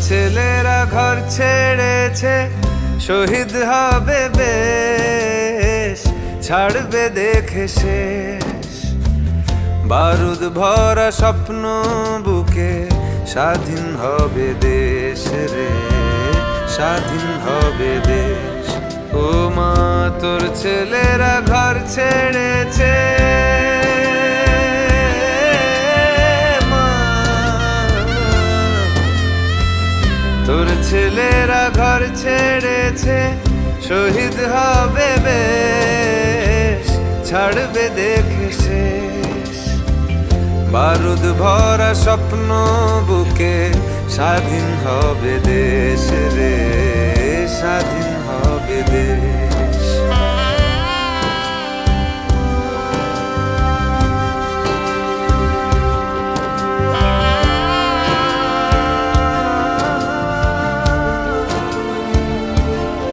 ছেলেরা ঘর ছেড়েছে, শহীদ হবে বেশ, ছাড়বে দেখে শেষ। বারুদ ভরা স্বপ্ন বুকে, স্বাধীন হবে দেশ রে, স্বাধীন হবে দেশ। ও মা তোর ছেলেরা ঘর ছেড়েছে, তোর ছেলেরা ঘর ছেড়েছে, শহীদ হবে বেশ, ছাড়বে দেখে শেষ। বারুদ ভরা স্বপ্ন বুকে, স্বাধীন হবে দেশ রে, স্বাধীন হবে দেশ।